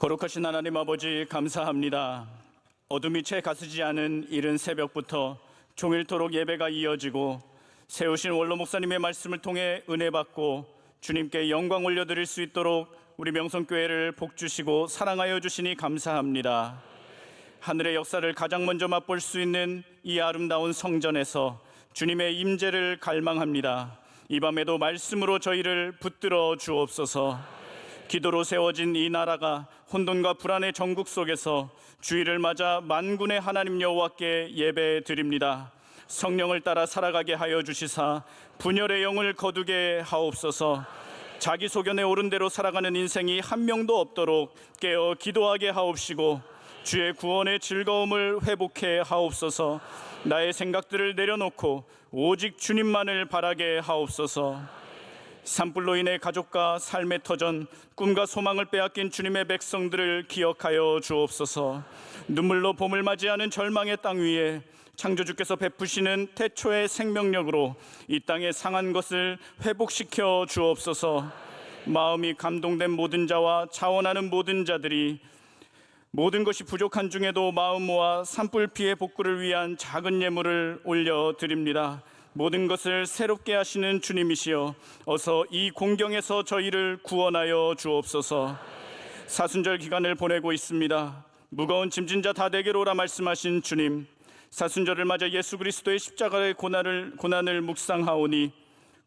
거룩하신 하나님 아버지, 감사합니다. 어둠이 채 가스지 않은 이른 새벽부터 종일토록 예배가 이어지고 세우신 원로 목사님의 말씀을 통해 은혜 받고 주님께 영광 올려드릴 수 있도록 우리 명성교회를 복주시고 사랑하여 주시니 감사합니다. 하늘의 역사를 가장 먼저 맛볼 수 있는 이 아름다운 성전에서 주님의 임재를 갈망합니다. 이 밤에도 말씀으로 저희를 붙들어 주옵소서. 기도로 세워진 이 나라가 혼돈과 불안의 전국 속에서 주일을 맞아 만군의 하나님 여호와께 예배 드립니다. 성령을 따라 살아가게 하여 주시사 분열의 영을 거두게 하옵소서. 자기 소견에 오른 대로 살아가는 인생이 한 명도 없도록 깨어 기도하게 하옵시고 주의 구원의 즐거움을 회복해 하옵소서. 나의 생각들을 내려놓고 오직 주님만을 바라게 하옵소서. 산불로 인해 가족과 삶의 터전, 꿈과 소망을 빼앗긴 주님의 백성들을 기억하여 주옵소서. 눈물로 봄을 맞이하는 절망의 땅 위에 창조주께서 베푸시는 태초의 생명력으로 이 땅에 상한 것을 회복시켜 주옵소서. 마음이 감동된 모든 자와 자원하는 모든 자들이 모든 것이 부족한 중에도 마음 모아 산불 피해 복구를 위한 작은 예물을 올려드립니다. 모든 것을 새롭게 하시는 주님이시여, 어서 이 공경에서 저희를 구원하여 주옵소서. 사순절 기간을 보내고 있습니다. 무거운 짐진 자 다 내게로 오라 말씀하신 주님, 사순절을 맞아 예수 그리스도의 십자가의 고난을 묵상하오니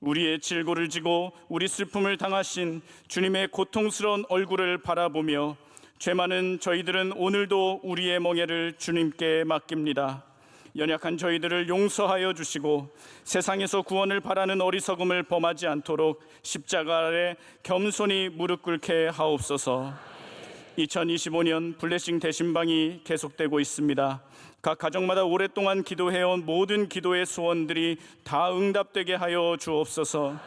우리의 질고를 지고 우리 슬픔을 당하신 주님의 고통스러운 얼굴을 바라보며 죄 많은 저희들은 오늘도 우리의 멍에를 주님께 맡깁니다. 연약한 저희들을 용서하여 주시고 세상에서 구원을 바라는 어리석음을 범하지 않도록 십자가 아래 겸손히 무릎 꿇게 하옵소서. 2025년 블레싱 대신방이 계속되고 있습니다. 각 가정마다 오랫동안 기도해온 모든 기도의 소원들이 다 응답되게 하여 주옵소서.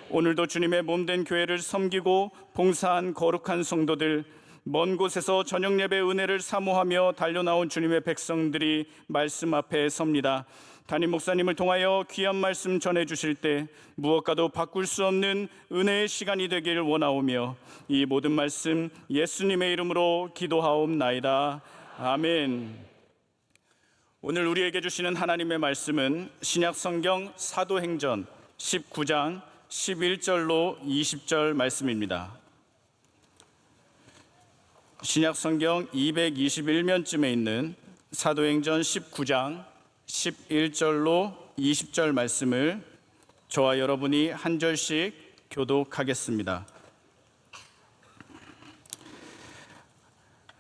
오늘도 주님의 몸된 교회를 섬기고 봉사한 거룩한 성도들, 먼 곳에서 저녁 예배 은혜를 사모하며 달려나온 주님의 백성들이 말씀 앞에 섭니다. 담임 목사님을 통하여 귀한 말씀 전해주실 때 무엇과도 바꿀 수 없는 은혜의 시간이 되길 원하오며 이 모든 말씀 예수님의 이름으로 기도하옵나이다. 아멘. 오늘 우리에게 주시는 하나님의 말씀은 신약성경 사도행전 19장 11절로 20절 말씀입니다. 신약성경 221면쯤에 있는 사도행전 19장 11절로 20절 말씀을 저와 여러분이 한 절씩 교독하겠습니다.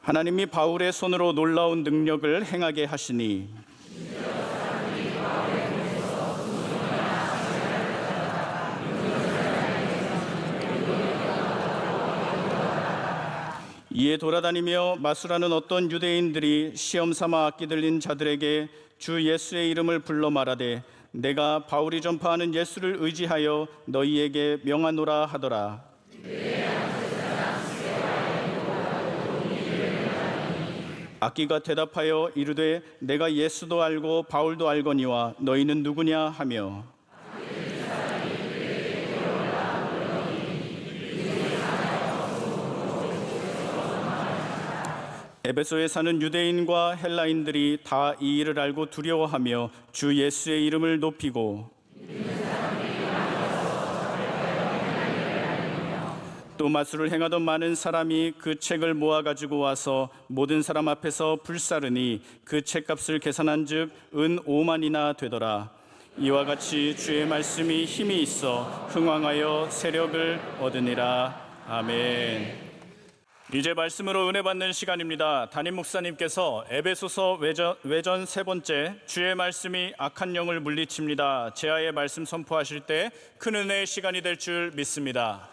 하나님이 바울의 손으로 놀라운 능력을 행하게 하시니 이에 돌아다니며 마술하는 어떤 유대인들이 시험 삼아 악기 들린 자들에게 주 예수의 이름을 불러 말하되 내가 바울이 전파하는 예수를 의지하여 너희에게 명하노라 하더라. 악기가 대답하여 이르되 내가 예수도 알고 바울도 알거니와 너희는 누구냐 하며 에베소에 사는 유대인과 헬라인들이 다 이 일을 알고 두려워하며 주 예수의 이름을 높이고 또 마술을 행하던 많은 사람이 그 책을 모아 가지고 와서 모든 사람 앞에서 불사르니 그 책값을 계산한즉 은 5만이나 되더라. 이와 같이 주의 말씀이 힘이 있어 흥왕하여 세력을 얻으니라. 아멘. 이제 말씀으로 은혜 받는 시간입니다. 담임 목사님께서 에베소서 외전 세 번째 주의 말씀이 악한 영을 물리칩니다. 제아의 말씀 선포하실 때 큰 은혜의 시간이 될 줄 믿습니다.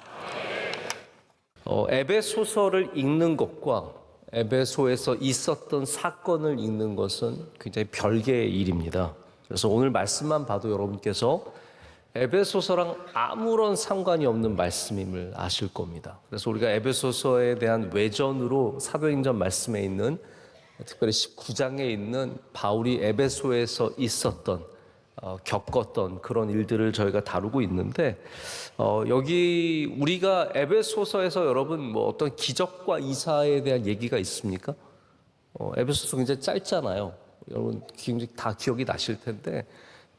에베소서를 읽는 것과 에베소에서 있었던 사건을 읽는 것은 굉장히 별개의 일입니다. 그래서 오늘 말씀만 봐도 여러분께서 에베소서랑 아무런 상관이 없는 말씀임을 아실 겁니다. 그래서 우리가 에베소서에 대한 외전으로 사도행전 말씀에 있는 특별히 19장에 있는 바울이 에베소에서 있었던 겪었던 그런 일들을 저희가 다루고 있는데 여기 우리가 에베소서에서 여러분 뭐 어떤 기적과 이사에 대한 얘기가 있습니까? 에베소서 굉장히 짧잖아요. 여러분 굉장히 다 기억이 나실 텐데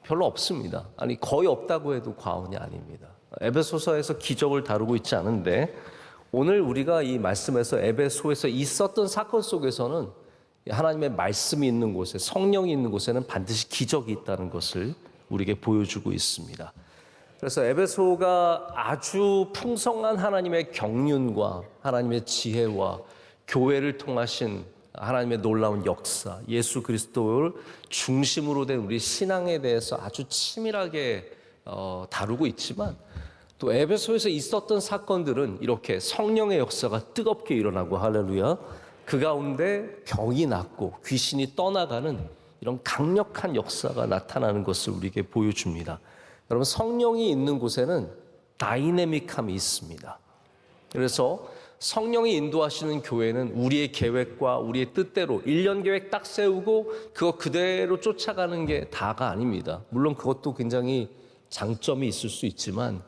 별로 없습니다. 아니 거의 없다고 해도 과언이 아닙니다. 에베소서에서 기적을 다루고 있지 않은데 오늘 우리가 이 말씀에서 에베소에서 있었던 사건 속에서는 하나님의 말씀이 있는 곳에 성령이 있는 곳에는 반드시 기적이 있다는 것을 우리에게 보여주고 있습니다. 그래서 에베소가 아주 풍성한 하나님의 경륜과 하나님의 지혜와 교회를 통하신 하나님의 놀라운 역사, 예수 그리스도를 중심으로 된 우리 신앙에 대해서 아주 치밀하게 다루고 있지만 또 에베소에서 있었던 사건들은 이렇게 성령의 역사가 뜨겁게 일어나고 할렐루야 그 가운데 병이 낫고 귀신이 떠나가는 이런 강력한 역사가 나타나는 것을 우리에게 보여줍니다. 여러분 성령이 있는 곳에는 다이내믹함이 있습니다. 그래서 성령이 인도하시는 교회는 우리의 계획과 우리의 뜻대로 1년 계획 딱 세우고 그거 그대로 쫓아가는 게 다가 아닙니다. 물론 그것도 굉장히 장점이 있을 수 있지만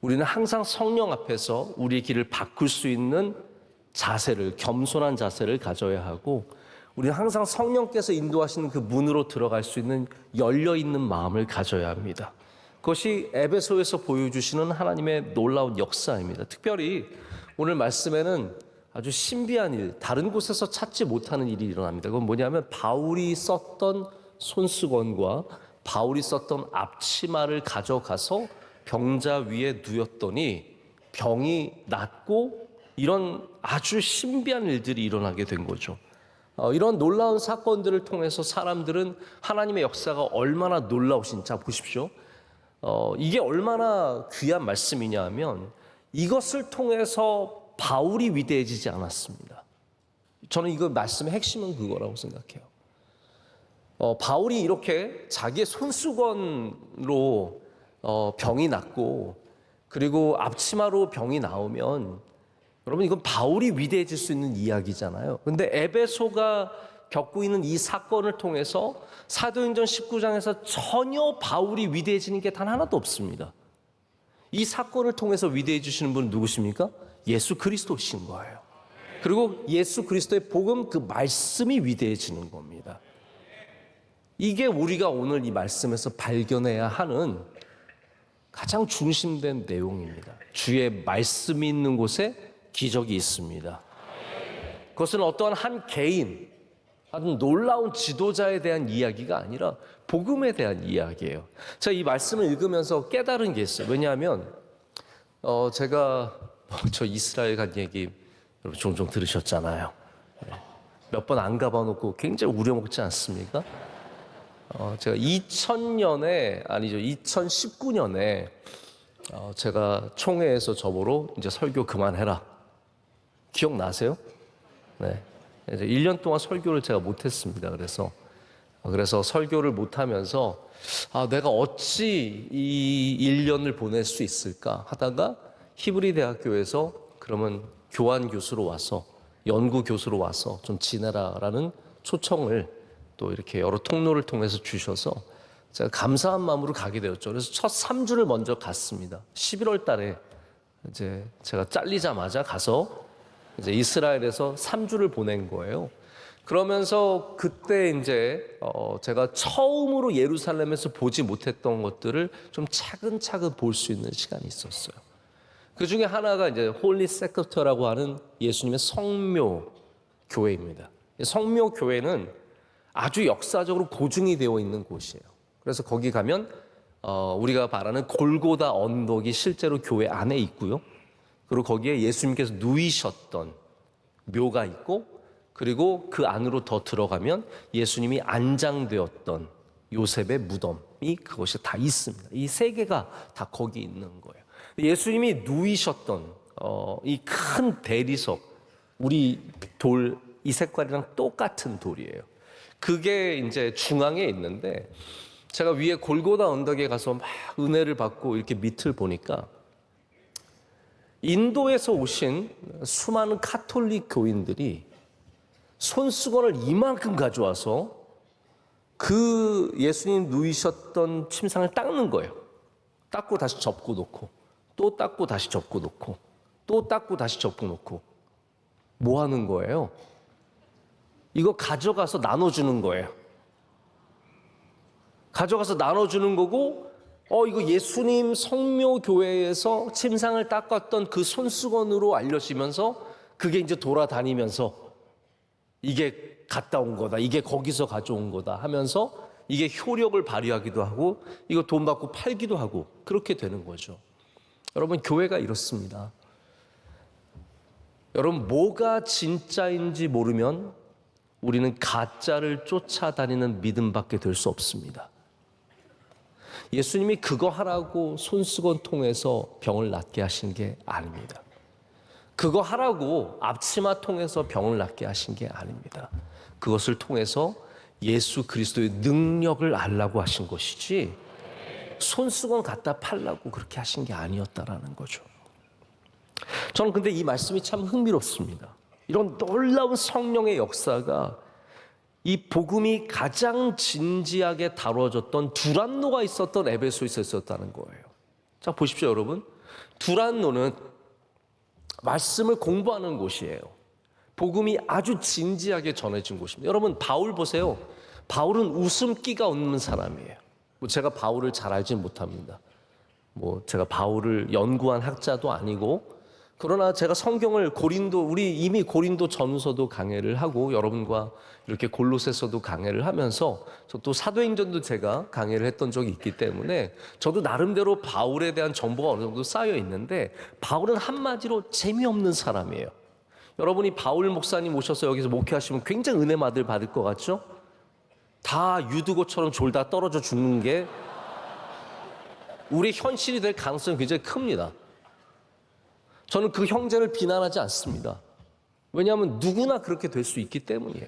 우리는 항상 성령 앞에서 우리의 길을 바꿀 수 있는 자세를, 겸손한 자세를 가져야 하고 우리는 항상 성령께서 인도하시는 그 문으로 들어갈 수 있는 열려있는 마음을 가져야 합니다. 그것이 에베소에서 보여주시는 하나님의 놀라운 역사입니다. 특별히 오늘 말씀에는 아주 신비한 일, 다른 곳에서 찾지 못하는 일이 일어납니다. 그건 뭐냐면 바울이 썼던 손수건과 바울이 썼던 앞치마를 가져가서 병자 위에 누웠더니 병이 낫고 이런 아주 신비한 일들이 일어나게 된 거죠. 이런 놀라운 사건들을 통해서 사람들은 하나님의 역사가 얼마나 놀라우신지 자 보십시오. 이게 얼마나 귀한 말씀이냐 하면 이것을 통해서 바울이 위대해지지 않았습니다. 저는 이거 말씀의 핵심은 그거라고 생각해요. 바울이 이렇게 자기의 손수건으로 병이 낫고 그리고 앞치마로 병이 나오면 여러분 이건 바울이 위대해질 수 있는 이야기잖아요. 그런데 에베소가 겪고 있는 이 사건을 통해서 사도행전 19장에서 전혀 바울이 위대해지는 게 단 하나도 없습니다. 이 사건을 통해서 위대해지시는 분은 누구십니까? 예수 그리스도신 거예요. 그리고 예수 그리스도의 복음 그 말씀이 위대해지는 겁니다. 이게 우리가 오늘 이 말씀에서 발견해야 하는 가장 중심된 내용입니다. 주의 말씀이 있는 곳에 기적이 있습니다. 그것은 어떠한 한 개인, 아주 놀라운 지도자에 대한 이야기가 아니라 복음에 대한 이야기예요. 제가 이 말씀을 읽으면서 깨달은 게 있어요. 왜냐하면 제가 저 이스라엘 간 얘기 여러분 종종 들으셨잖아요. 몇 번 안 가봐놓고 굉장히 우려먹지 않습니까? 제가 2000년에 아니죠 2019년에 제가 총회에서 저보러 이제 설교 그만해라. 기억나세요? 네. 이제 1년 동안 설교를 제가 못했습니다. 그래서 설교를 못하면서 내가 어찌 이 1년을 보낼 수 있을까 하다가 히브리 대학교에서 그러면 교환 교수로 와서 연구 교수로 와서 좀 지내라라는 초청을 또 이렇게 여러 통로를 통해서 주셔서 제가 감사한 마음으로 가게 되었죠. 그래서 첫 3주를 먼저 갔습니다. 11월 달에 이제 제가 잘리자마자 가서 이제 이스라엘에서 3주를 보낸 거예요. 그러면서 그때 이제 제가 처음으로 예루살렘에서 보지 못했던 것들을 좀 차근차근 볼 수 있는 시간이 있었어요. 그 중에 하나가 이제 홀리 세크터라고 하는 예수님의 성묘 교회입니다. 성묘 교회는 아주 역사적으로 고증이 되어 있는 곳이에요. 그래서 거기 가면 우리가 말하는 골고다 언덕이 실제로 교회 안에 있고요. 그리고 거기에 예수님께서 누이셨던 묘가 있고 그리고 그 안으로 더 들어가면 예수님이 안장되었던 요셉의 무덤이 그것이 다 있습니다. 이 세 개가 다 거기 있는 거예요. 예수님이 누이셨던 이 큰 대리석, 우리 돌 이 색깔이랑 똑같은 돌이에요. 그게 이제 중앙에 있는데 제가 위에 골고다 언덕에 가서 막 은혜를 받고 이렇게 밑을 보니까 인도에서 오신 수많은 카톨릭 교인들이 손수건을 이만큼 가져와서 그 예수님 누이셨던 침상을 닦는 거예요. 닦고 다시 접고 놓고, 또 닦고 다시 접고 놓고, 또 닦고 다시 접고 놓고. 뭐 하는 거예요? 이거 가져가서 나눠주는 거예요. 가져가서 나눠주는 거고, 이거 예수님 성묘교회에서 침상을 닦았던 그 손수건으로 알려지면서 그게 이제 돌아다니면서 이게 갔다 온 거다, 이게 거기서 가져온 거다 하면서 이게 효력을 발휘하기도 하고 이거 돈 받고 팔기도 하고 그렇게 되는 거죠. 여러분, 교회가 이렇습니다. 여러분, 뭐가 진짜인지 모르면 우리는 가짜를 쫓아다니는 믿음밖에 될 수 없습니다. 예수님이 그거 하라고 손수건 통해서 병을 낫게 하신 게 아닙니다. 그거 하라고 앞치마 통해서 병을 낫게 하신 게 아닙니다. 그것을 통해서 예수 그리스도의 능력을 알라고 하신 것이지 손수건 갖다 팔라고 그렇게 하신 게 아니었다라는 거죠. 저는 근데 이 말씀이 참 흥미롭습니다. 이런 놀라운 성령의 역사가 이 복음이 가장 진지하게 다뤄졌던 두란노가 있었던 에베소에 있었다는 거예요. 자, 보십시오, 여러분. 두란노는 말씀을 공부하는 곳이에요. 복음이 아주 진지하게 전해진 곳입니다. 여러분, 바울 보세요. 바울은 웃음기가 없는 사람이에요. 제가 바울을 잘 알지는 못합니다. 제가 바울을 연구한 학자도 아니고, 그러나 제가 성경을 우리 이미 고린도 전서도 강해를 하고 여러분과 이렇게 골로새서도 강해를 하면서 또 사도행전도 제가 강해를 했던 적이 있기 때문에 저도 나름대로 바울에 대한 정보가 어느 정도 쌓여 있는데, 바울은 한마디로 재미없는 사람이에요. 여러분이 바울 목사님 오셔서 여기서 목회하시면 굉장히 은혜 받을 것 같죠? 다 유두고처럼 졸다 떨어져 죽는 게 우리의 현실이 될 가능성이 굉장히 큽니다. 저는 그 형제를 비난하지 않습니다. 왜냐하면 누구나 그렇게 될 수 있기 때문이에요.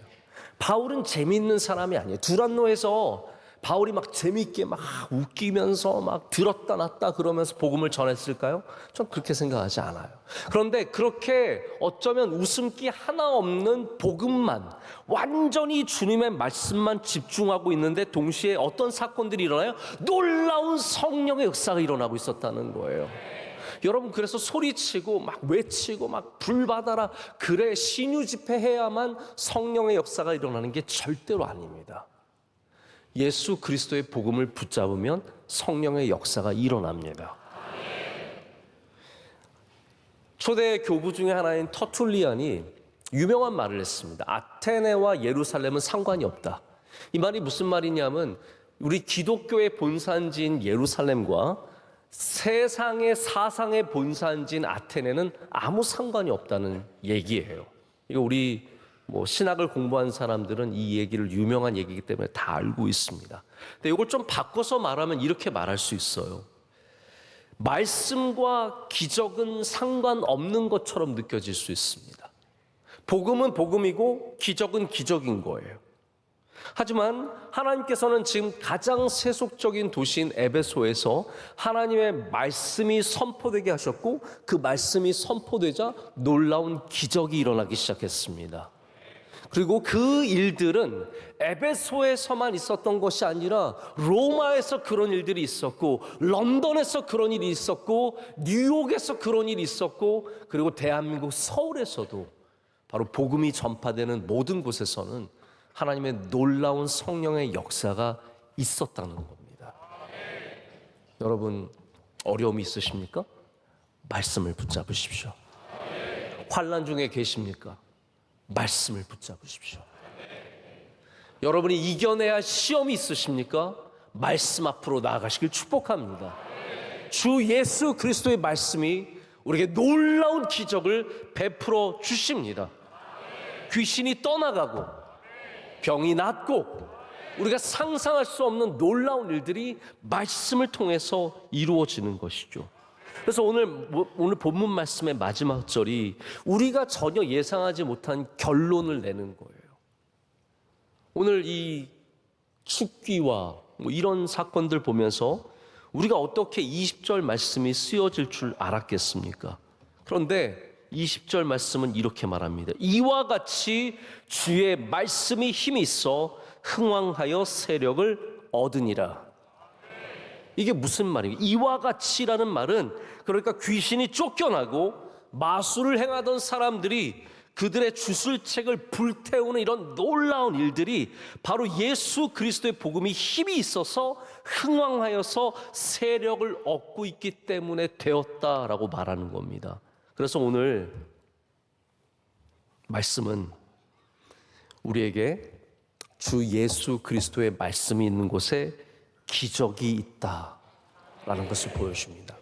바울은 재미있는 사람이 아니에요. 두란노에서 바울이 막 재미있게 막 웃기면서 막 들었다 놨다 그러면서 복음을 전했을까요? 전 그렇게 생각하지 않아요. 그런데 그렇게 어쩌면 웃음기 하나 없는 복음만, 완전히 주님의 말씀만 집중하고 있는데 동시에 어떤 사건들이 일어나요? 놀라운 성령의 역사가 일어나고 있었다는 거예요. 여러분, 그래서 소리치고 막 외치고 막 불받아라, 그래 신유 집회해야만 성령의 역사가 일어나는 게 절대로 아닙니다. 예수 그리스도의 복음을 붙잡으면 성령의 역사가 일어납니다. 초대 교부 중에 하나인 터툴리안이 유명한 말을 했습니다. 아테네와 예루살렘은 상관이 없다. 이 말이 무슨 말이냐면, 우리 기독교의 본산지인 예루살렘과 세상의 사상의 본산지인 아테네는 아무 상관이 없다는 얘기예요. 이거 우리 신학을 공부한 사람들은 이 얘기를, 유명한 얘기이기 때문에 다 알고 있습니다. 근데 이걸 좀 바꿔서 말하면 이렇게 말할 수 있어요. 말씀과 기적은 상관없는 것처럼 느껴질 수 있습니다. 복음은 복음이고 기적은 기적인 거예요. 하지만 하나님께서는 지금 가장 세속적인 도시인 에베소에서 하나님의 말씀이 선포되게 하셨고, 그 말씀이 선포되자 놀라운 기적이 일어나기 시작했습니다. 그리고 그 일들은 에베소에서만 있었던 것이 아니라 로마에서 그런 일들이 있었고, 런던에서 그런 일이 있었고, 뉴욕에서 그런 일이 있었고, 그리고 대한민국 서울에서도 바로 복음이 전파되는 모든 곳에서는 하나님의 놀라운 성령의 역사가 있었다는 겁니다. 여러분, 어려움이 있으십니까? 말씀을 붙잡으십시오. 환난 중에 계십니까? 말씀을 붙잡으십시오. 여러분이 이겨내야 할 시험이 있으십니까? 말씀 앞으로 나아가시길 축복합니다. 주 예수 그리스도의 말씀이 우리에게 놀라운 기적을 베풀어 주십니다. 귀신이 떠나가고 병이 낫고 우리가 상상할 수 없는 놀라운 일들이 말씀을 통해서 이루어지는 것이죠. 그래서 오늘 본문 말씀의 마지막 절이 우리가 전혀 예상하지 못한 결론을 내는 거예요. 오늘 이 축기와 이런 사건들 보면서 우리가 어떻게 20절 말씀이 쓰여질 줄 알았겠습니까? 그런데 20절 말씀은 이렇게 말합니다. 이와 같이 주의 말씀이 힘이 있어 흥왕하여 세력을 얻으니라. 이게 무슨 말이에요? 이와 같이라는 말은 그러니까 귀신이 쫓겨나고 마술을 행하던 사람들이 그들의 주술책을 불태우는 이런 놀라운 일들이 바로 예수 그리스도의 복음이 힘이 있어서 흥왕하여서 세력을 얻고 있기 때문에 되었다라고 말하는 겁니다. 그래서 오늘 말씀은 우리에게 주 예수 그리스도의 말씀이 있는 곳에 기적이 있다라는 것을 보여줍니다.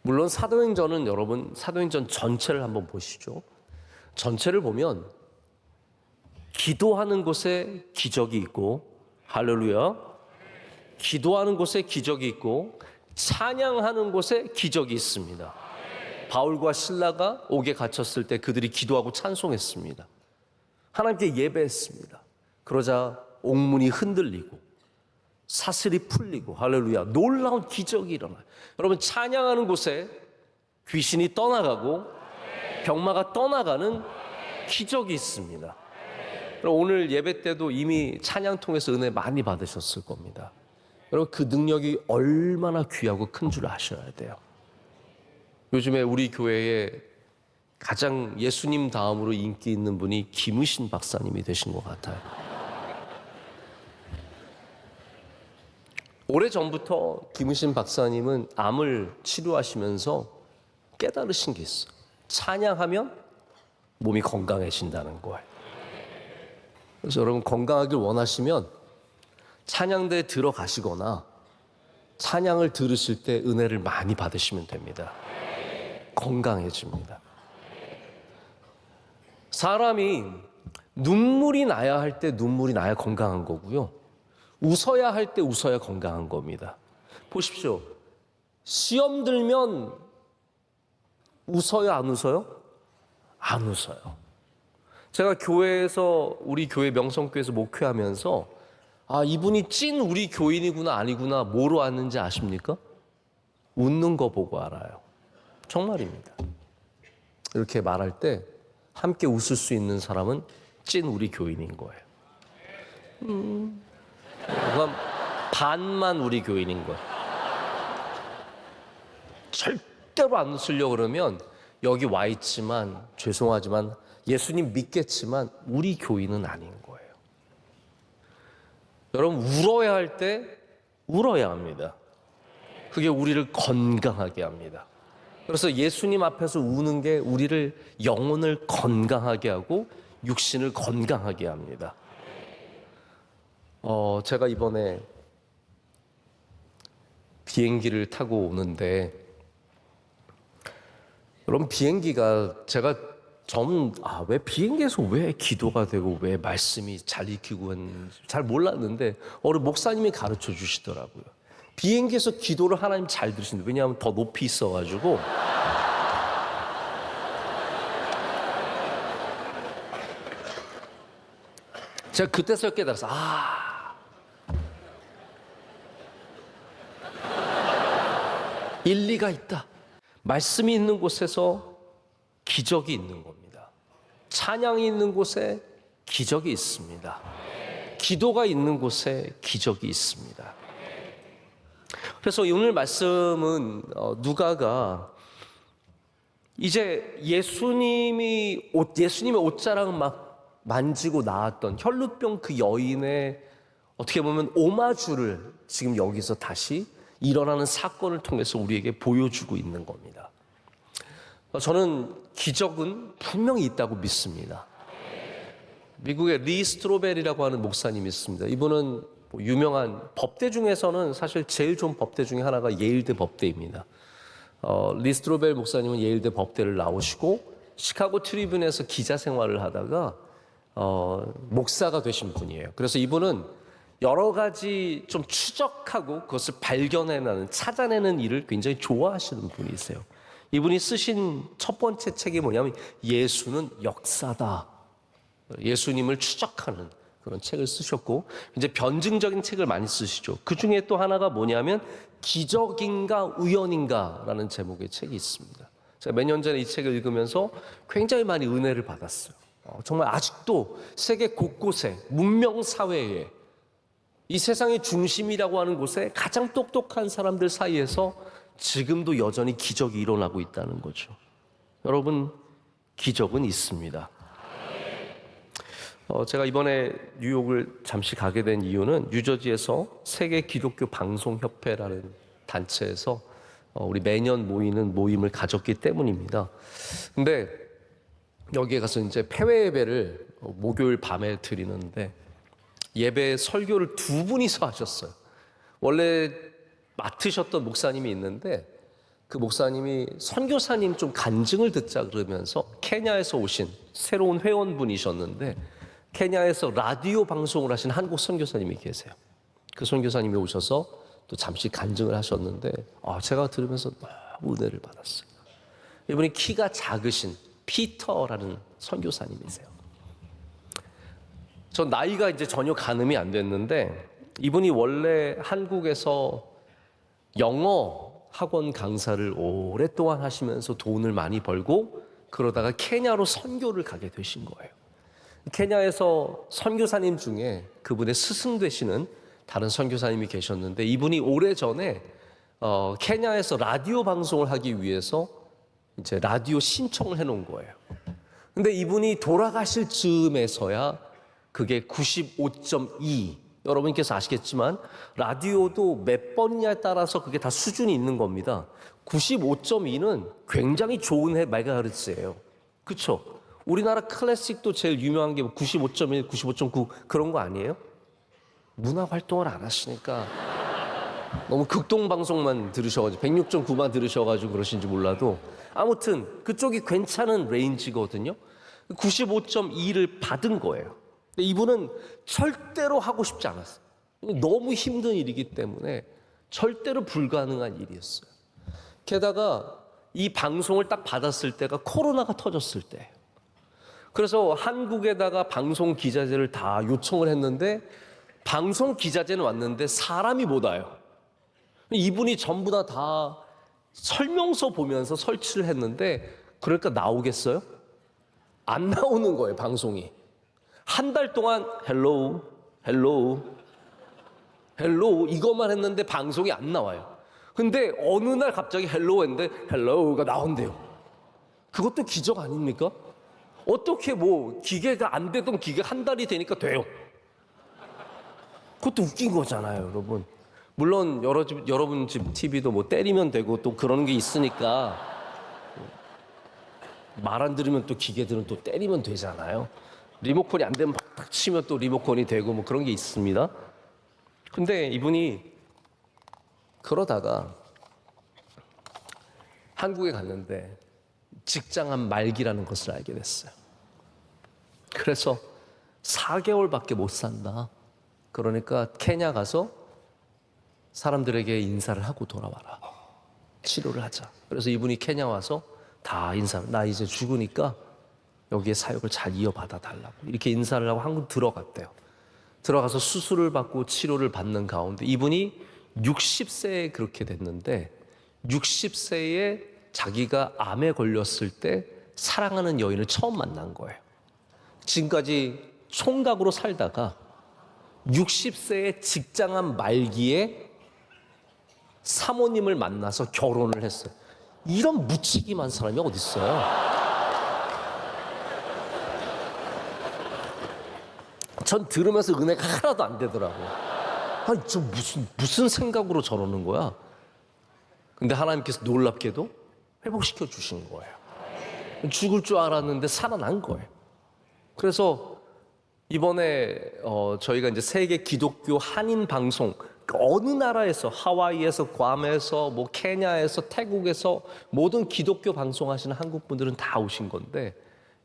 물론 사도행전은 여러분 사도행전 전체를 한번 보시죠. 전체를 보면 기도하는 곳에 기적이 있고, 할렐루야, 기도하는 곳에 기적이 있고 찬양하는 곳에 기적이 있습니다. 바울과 실라가 옥에 갇혔을 때 그들이 기도하고 찬송했습니다. 하나님께 예배했습니다. 그러자 옥문이 흔들리고 사슬이 풀리고, 할렐루야, 놀라운 기적이 일어나요. 여러분, 찬양하는 곳에 귀신이 떠나가고 병마가 떠나가는 기적이 있습니다. 오늘 예배 때도 이미 찬양 통해서 은혜 많이 받으셨을 겁니다. 여러분, 그 능력이 얼마나 귀하고 큰 줄 아셔야 돼요. 요즘에 우리 교회에 가장 예수님 다음으로 인기 있는 분이 김의신 박사님이 되신 것 같아요. 오래전부터 김의신 박사님은 암을 치료하시면서 깨달으신 게 있어요. 찬양하면 몸이 건강해진다는 거예요. 그래서 여러분, 건강하길 원하시면 찬양대에 들어가시거나 찬양을 들으실 때 은혜를 많이 받으시면 됩니다. 건강해집니다. 사람이 눈물이 나야 할 때 눈물이 나야 건강한 거고요, 웃어야 할 때 웃어야 건강한 겁니다. 보십시오. 시험 들면 웃어요, 안 웃어요? 안 웃어요. 제가 교회에서, 우리 교회 명성교회에서 목회하면서 이분이 찐 우리 교인이구나 아니구나 뭐로 아는지 아십니까? 웃는 거 보고 알아요. 정말입니다. 이렇게 말할 때 함께 웃을 수 있는 사람은 찐 우리 교인인 거예요. 그럼 반만 우리 교인인 거예요. 절대로 안 웃으려고 그러면 여기 와 있지만, 죄송하지만 예수님 믿겠지만 우리 교인은 아닌 거예요. 여러분, 울어야 할 때 울어야 합니다. 그게 우리를 건강하게 합니다. 그래서 예수님 앞에서 우는 게 우리를, 영혼을 건강하게 하고 육신을 건강하게 합니다. 제가 이번에 비행기를 타고 오는데, 여러분, 비행기가 제가 왜 비행기에서 왜 기도가 되고 왜 말씀이 잘 익히고 했는지 잘 몰랐는데 어느 목사님이 가르쳐 주시더라고요. 비행기에서 기도를 하나님 잘 들으신다. 왜냐하면 더 높이 있어가지고. 제가 그때서 깨달았어요. 일리가 있다. 말씀이 있는 곳에서 기적이 있는 겁니다. 찬양이 있는 곳에 기적이 있습니다. 기도가 있는 곳에 기적이 있습니다. 그래서 오늘 말씀은 누가가 이제 예수님의 옷자락 막 만지고 나왔던 혈루병 그 여인의 어떻게 보면 오마주를 지금 여기서 다시 일어나는 사건을 통해서 우리에게 보여주고 있는 겁니다. 저는 기적은 분명히 있다고 믿습니다. 미국의 리 스트로벨이라고 하는 목사님이 있습니다. 이분은 유명한 법대 중에서는 사실 제일 좋은 법대 중에 하나가 예일대 법대입니다. 리 스트로벨 목사님은 예일대 법대를 나오시고 시카고 트리뷴에서 기자 생활을 하다가 목사가 되신 분이에요. 그래서 이분은 여러 가지 좀 추적하고 그것을 발견해내는, 찾아내는 일을 굉장히 좋아하시는 분이세요. 이분이 쓰신 첫 번째 책이 뭐냐면 예수는 역사다. 예수님을 추적하는 그런 책을 쓰셨고, 이제 변증적인 책을 많이 쓰시죠. 그 중에 또 하나가 뭐냐면 기적인가 우연인가라는 제목의 책이 있습니다. 제가 몇 년 전에 이 책을 읽으면서 굉장히 많이 은혜를 받았어요. 정말 아직도 세계 곳곳에 문명 사회에 이 세상의 중심이라고 하는 곳에 가장 똑똑한 사람들 사이에서 지금도 여전히 기적이 일어나고 있다는 거죠. 여러분, 기적은 있습니다. 제가 이번에 뉴욕을 잠시 가게 된 이유는 뉴저지에서 세계 기독교 방송 협회라는 단체에서 우리 매년 모이는 모임을 가졌기 때문입니다. 근데 여기에 가서 이제 폐회 예배를 목요일 밤에 드리는데 예배 설교를 두 분이서 하셨어요. 원래 맡으셨던 목사님이 있는데 그 목사님이 선교사님 좀 간증을 듣자 그러면서 케냐에서 오신 새로운 회원분이셨는데 케냐에서 라디오 방송을 하신 한국 선교사님이 계세요. 그 선교사님이 오셔서 또 잠시 간증을 하셨는데 제가 들으면서 너무 은혜를 받았어요. 이분이 키가 작으신 피터라는 선교사님이세요. 저 나이가 이제 전혀 가늠이 안 됐는데 이분이 원래 한국에서 영어 학원 강사를 오랫동안 하시면서 돈을 많이 벌고 그러다가 케냐로 선교를 가게 되신 거예요. 케냐에서 선교사님 중에 그분의 스승 되시는 다른 선교사님이 계셨는데 이분이 오래전에 케냐에서 라디오 방송을 하기 위해서 이제 라디오 신청을 해놓은 거예요. 근데 이분이 돌아가실 즈음에서야 그게 95.2 여러분께서 아시겠지만 라디오도 몇 번냐에 따라서 그게 다 수준이 있는 겁니다. 95.2는 굉장히 좋은 메가헤르츠예요. 그렇죠? 우리나라 클래식도 제일 유명한 게 95.1, 95.9 그런 거 아니에요? 문화 활동을 안 하시니까 너무 극동 방송만 들으셔가지고 106.9만 들으셔가지고 그러신지 몰라도 아무튼 그쪽이 괜찮은 레인지거든요. 95.2를 받은 거예요. 근데 이분은 절대로 하고 싶지 않았어요. 너무 힘든 일이기 때문에 절대로 불가능한 일이었어요. 게다가 이 방송을 딱 받았을 때가 코로나가 터졌을 때예요. 그래서 한국에다가 방송 기자재를 다 요청을 했는데 방송 기자재는 왔는데 사람이 못 와요. 이분이 전부 다 설명서 보면서 설치를 했는데 그러니까 나오겠어요? 안 나오는 거예요, 방송이. 한 달 동안 헬로우 이것만 했는데 방송이 안 나와요. 근데 어느 날 갑자기 헬로우 했는데 헬로우가 나온대요. 그것도 기적 아닙니까? 어떻게 기계가 안 되던 기계가 한 달이 되니까 돼요. 그것도 웃긴 거잖아요, 여러분. 물론 여러분 집 TV도 때리면 되고 또 그런 게 있으니까 말 안 들으면 또 기계들은 또 때리면 되잖아요. 리모컨이 안 되면 팍 치면 또 리모컨이 되고 그런 게 있습니다. 근데 이분이 그러다가 한국에 갔는데 직장암 말기라는 것을 알게 됐어요. 그래서 4개월밖에 못 산다. 그러니까 케냐 가서 사람들에게 인사를 하고 돌아와라. 치료를 하자. 그래서 이분이 케냐 와서 다 인사를, 나 이제 죽으니까 여기에 사역을 잘 이어받아 달라고 이렇게 인사를 하고 한국 들어갔대요. 들어가서 수술을 받고 치료를 받는 가운데 이분이 60세에 그렇게 됐는데 60세에 자기가 암에 걸렸을 때 사랑하는 여인을 처음 만난 거예요. 지금까지 총각으로 살다가 60세의 직장암 말기에 사모님을 만나서 결혼을 했어요. 이런 무책임한 사람이 어디 있어요? 전 들으면서 은혜가 하나도 안 되더라고요. 아니, 저 무슨 생각으로 저러는 거야? 근데 하나님께서 놀랍게도 회복시켜 주신 거예요. 죽을 줄 알았는데 살아난 거예요. 그래서 이번에 저희가 이제 세계 기독교 한인 방송 어느 나라에서 하와이에서 괌에서 케냐에서 태국에서 모든 기독교 방송하시는 한국 분들은 다 오신 건데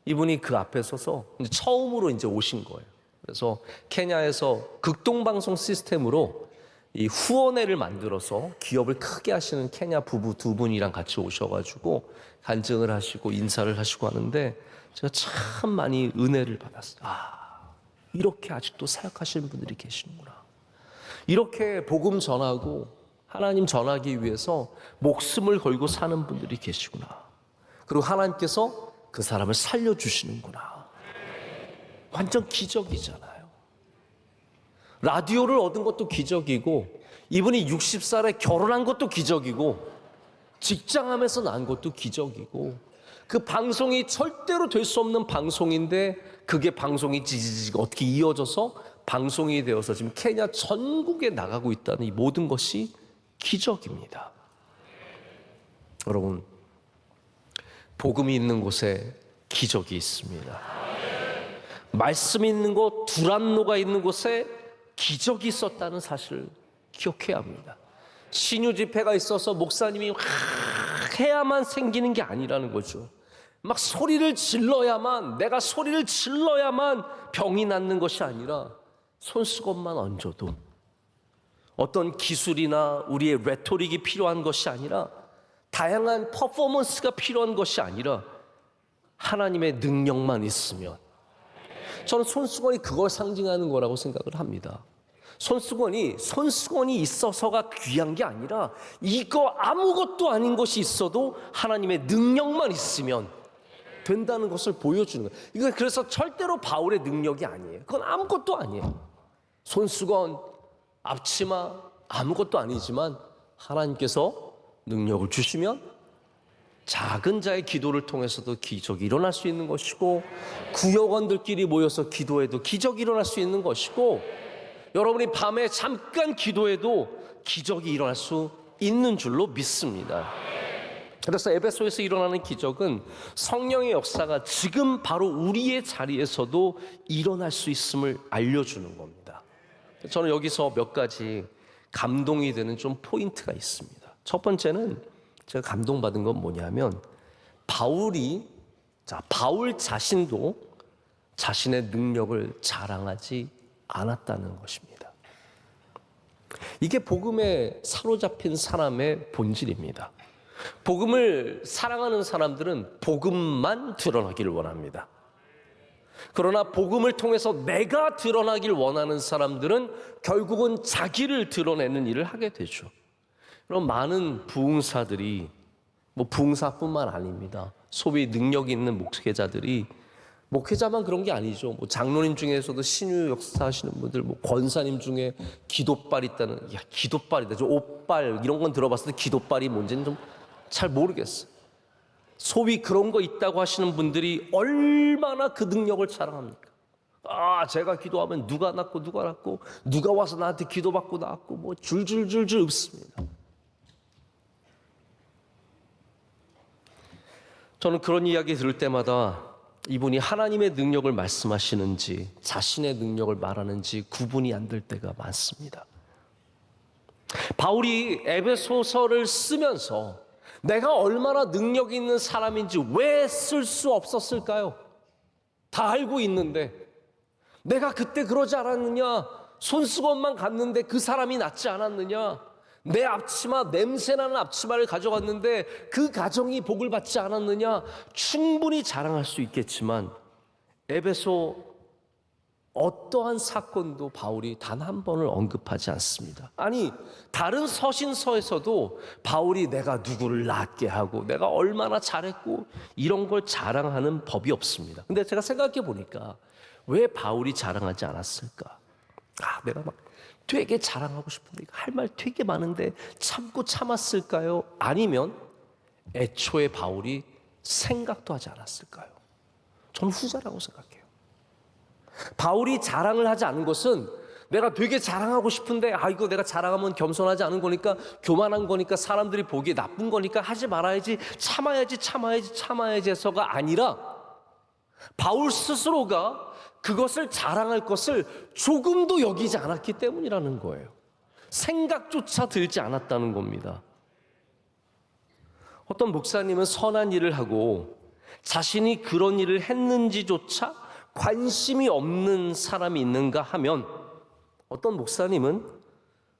이분이 그 앞에 서서 이제 처음으로 이제 오신 거예요. 그래서 케냐에서 극동 방송 시스템으로 이 후원회를 만들어서 기업을 크게 하시는 케냐 부부 두 분이랑 같이 오셔가지고 간증을 하시고 인사를 하시고 하는데 제가 참 많이 은혜를 받았어요. 이렇게 아직도 사역하시는 분들이 계시는구나. 이렇게 복음 전하고 하나님 전하기 위해서 목숨을 걸고 사는 분들이 계시구나. 그리고 하나님께서 그 사람을 살려주시는구나. 완전 기적이잖아요. 라디오를 얻은 것도 기적이고, 이분이 60살에 결혼한 것도 기적이고, 직장하면서 난 것도 기적이고, 그 방송이 절대로 될 수 없는 방송인데 그게 방송이 지지직 어떻게 이어져서 방송이 되어서 지금 케냐 전국에 나가고 있다는 이 모든 것이 기적입니다. 여러분, 복음이 있는 곳에 기적이 있습니다. 말씀이 있는 곳, 두란노가 있는 곳에 기적이 있었다는 사실을 기억해야 합니다. 신유 집회가 있어서 목사님이 막 해야만 생기는 게 아니라는 거죠. 막 소리를 질러야만, 내가 소리를 질러야만 병이 낫는 것이 아니라 손수건만 얹어도, 어떤 기술이나 우리의 레토릭이 필요한 것이 아니라, 다양한 퍼포먼스가 필요한 것이 아니라 하나님의 능력만 있으면, 저는 손수건이 그걸 상징하는 거라고 생각을 합니다. 손수건이 있어서가 귀한 게 아니라, 이거 아무것도 아닌 것이 있어도 하나님의 능력만 있으면 된다는 것을 보여주는 거예요. 이건 그래서 절대로 바울의 능력이 아니에요. 그건 아무것도 아니에요. 손수건, 앞치마, 아무것도 아니지만 하나님께서 능력을 주시면 작은 자의 기도를 통해서도 기적이 일어날 수 있는 것이고, 구역원들끼리 모여서 기도해도 기적이 일어날 수 있는 것이고, 여러분이 밤에 잠깐 기도해도 기적이 일어날 수 있는 줄로 믿습니다. 그래서 에베소에서 일어나는 기적은 성령의 역사가 지금 바로 우리의 자리에서도 일어날 수 있음을 알려주는 겁니다. 저는 여기서 몇 가지 감동이 되는 좀 포인트가 있습니다. 첫 번째는 제가 감동받은 건 뭐냐면, 바울 자신도 자신의 능력을 자랑하지 않았다는 것입니다. 이게 복음에 사로잡힌 사람의 본질입니다. 복음을 사랑하는 사람들은 복음만 드러나기를 원합니다. 그러나 복음을 통해서 내가 드러나길 원하는 사람들은 결국은 자기를 드러내는 일을 하게 되죠. 그럼 많은 부흥사들이, 부흥사뿐만 아닙니다, 소위 능력이 있는 목회자들이, 목회자만 그런 게 아니죠. 장로님 중에서도 신유 역사 하시는 분들, 권사님 중에 기도빨 있다는, 기도빨이다, 저 옷빨 이런 건 들어봤을 때 기도빨이 뭔지는 좀 잘 모르겠어요. 소위 그런 거 있다고 하시는 분들이 얼마나 그 능력을 자랑합니까? 제가 기도하면 누가 낫고 누가 와서 나한테 기도받고 나왔고, 줄줄줄줄 읊습니다. 저는 그런 이야기 들을 때마다 이분이 하나님의 능력을 말씀하시는지 자신의 능력을 말하는지 구분이 안 될 때가 많습니다. 바울이 에베소서를 쓰면서 내가 얼마나 능력 있는 사람인지 왜 쓸 수 없었을까요? 다 알고 있는데, 내가 그때 그러지 않았느냐? 손수건만 갔는데 그 사람이 낫지 않았느냐? 내 앞치마, 냄새나는 앞치마를 가져갔는데 그 가정이 복을 받지 않았느냐? 충분히 자랑할 수 있겠지만 에베소 어떠한 사건도 바울이 단 한 번을 언급하지 않습니다. 아니, 다른 서신서에서도 바울이 내가 누구를 낫게 하고 내가 얼마나 잘했고 이런 걸 자랑하는 법이 없습니다. 근데 제가 생각해 보니까 왜 바울이 자랑하지 않았을까? 내가 막 되게 자랑하고 싶은데 할 말 되게 많은데 참고 참았을까요? 아니면 애초에 바울이 생각도 하지 않았을까요? 저는 후자라고 생각해요. 바울이 자랑을 하지 않은 것은 내가 되게 자랑하고 싶은데 이거 내가 자랑하면 겸손하지 않은 거니까, 교만한 거니까, 사람들이 보기에 나쁜 거니까 하지 말아야지, 참아야지 해서가 아니라, 바울 스스로가 그것을 자랑할 것을 조금도 여기지 않았기 때문이라는 거예요. 생각조차 들지 않았다는 겁니다. 어떤 목사님은 선한 일을 하고 자신이 그런 일을 했는지조차 관심이 없는 사람이 있는가 하면, 어떤 목사님은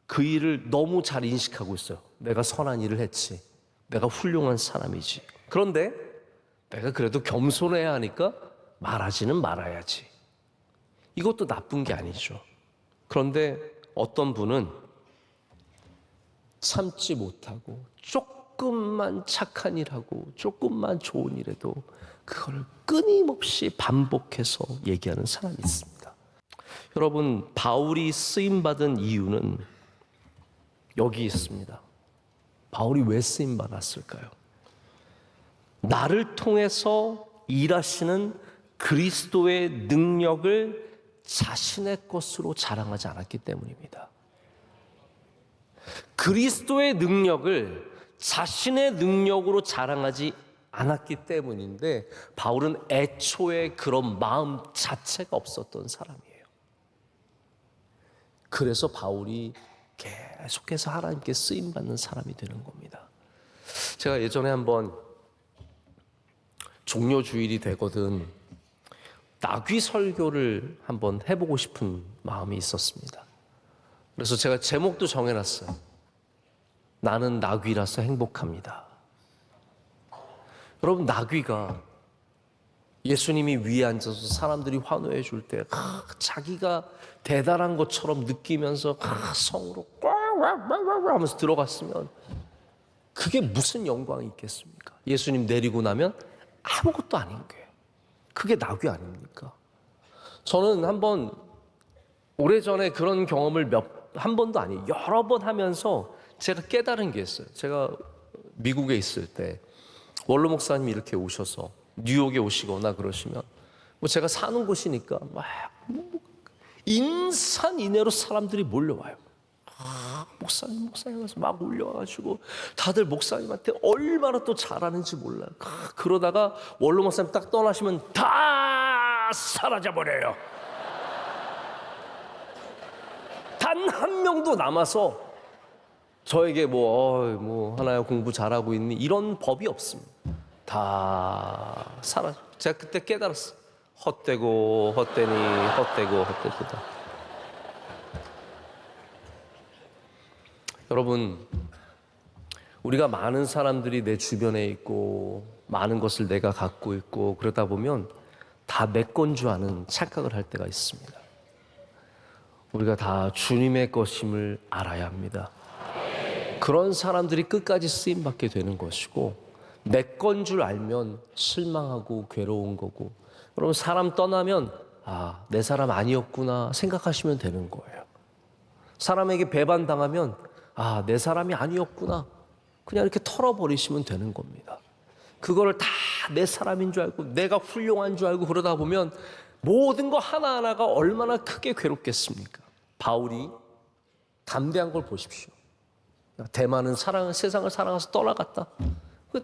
그 일을 너무 잘 인식하고 있어요. 내가 선한 일을 했지, 내가 훌륭한 사람이지. 그런데 내가 그래도 겸손해야 하니까 말하지는 말아야지. 이것도 나쁜 게 아니죠. 그런데 어떤 분은 참지 못하고 조금만 착한 일하고 조금만 좋은 일해도 그걸 끊임없이 반복해서 얘기하는 사람이 있습니다. 여러분, 바울이 쓰임받은 이유는 여기 있습니다. 바울이 왜 쓰임받았을까요? 나를 통해서 일하시는 그리스도의 능력을 자신의 것으로 자랑하지 않았기 때문입니다. 그리스도의 능력을 자신의 능력으로 자랑하지 않았기 때문인데 바울은 애초에 그런 마음 자체가 없었던 사람이에요. 그래서 바울이 계속해서 하나님께 쓰임받는 사람이 되는 겁니다. 제가 예전에 한번 종료주일이 되거든 나귀 설교를 한번 해보고 싶은 마음이 있었습니다. 그래서 제가 제목도 정해놨어요. 나는 나귀라서 행복합니다. 여러분, 나귀가 예수님이 위에 앉아서 사람들이 환호해 줄 때 자기가 대단한 것처럼 느끼면서 성으로 하면서 들어갔으면 그게 무슨 영광이 있겠습니까? 예수님 내리고 나면 아무것도 아닌 거예요. 그게 나귀 아닙니까? 저는 한번 오래전에 그런 경험을 한 번도 아니에요. 여러 번 하면서 제가 깨달은 게 있어요. 제가 미국에 있을 때 원로 목사님이 이렇게 오셔서 뉴욕에 오시거나 그러시면 뭐 제가 사는 곳이니까 막 인산인해로 사람들이 몰려와요. 목사님 하면서 막 몰려와가지고 다들 목사님한테 얼마나 또 잘하는지 몰라요. 그러다가 원로 목사님 딱 떠나시면 다 사라져버려요. 단 한 명도 남아서 저에게 뭐 하나야 공부 잘하고 있니 이런 법이 없습니다. 다 사라져. 제가 그때 깨달았어요. 헛되고 헛되니 헛되고 헛되다. 여러분, 우리가 많은 사람들이 내 주변에 있고 많은 것을 내가 갖고 있고 그러다 보면 다 내 건 줄 아는 착각을 할 때가 있습니다. 우리가 다 주님의 것임을 알아야 합니다. 그런 사람들이 끝까지 쓰임받게 되는 것이고 내 건 줄 알면 실망하고 괴로운 거고 여러분 사람 떠나면 내 사람 아니었구나 생각하시면 되는 거예요. 사람에게 배반당하면 내 사람이 아니었구나 그냥 이렇게 털어버리시면 되는 겁니다. 그거를 다 내 사람인 줄 알고 내가 훌륭한 줄 알고 그러다 보면 모든 거 하나하나가 얼마나 크게 괴롭겠습니까? 바울이 담대한 걸 보십시오. 대만은 세상을 사랑해서 떠나갔다.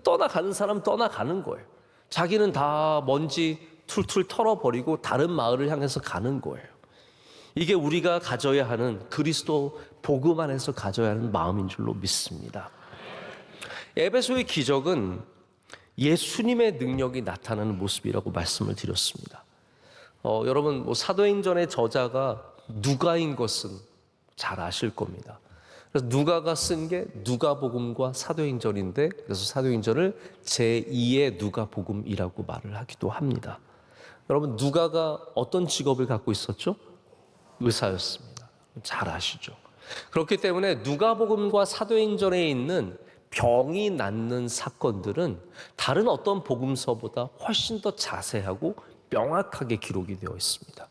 떠나가는 사람 떠나가는 거예요. 자기는 다 먼지 툴툴 털어버리고 다른 마을을 향해서 가는 거예요. 이게 우리가 가져야 하는 그리스도 복음 안에서 가져야 하는 마음인 줄로 믿습니다. 에베소의 기적은 예수님의 능력이 나타나는 모습이라고 말씀을 드렸습니다. 여러분 사도행전의 저자가 누가인 것은 잘 아실 겁니다. 그래서 누가가 쓴 게 누가복음과 사도행전인데 그래서 사도행전을 제2의 누가복음이라고 말을 하기도 합니다. 여러분 누가가 어떤 직업을 갖고 있었죠? 의사였습니다. 잘 아시죠? 그렇기 때문에 누가복음과 사도행전에 있는 병이 낫는 사건들은 다른 어떤 복음서보다 훨씬 더 자세하고 명확하게 기록이 되어 있습니다.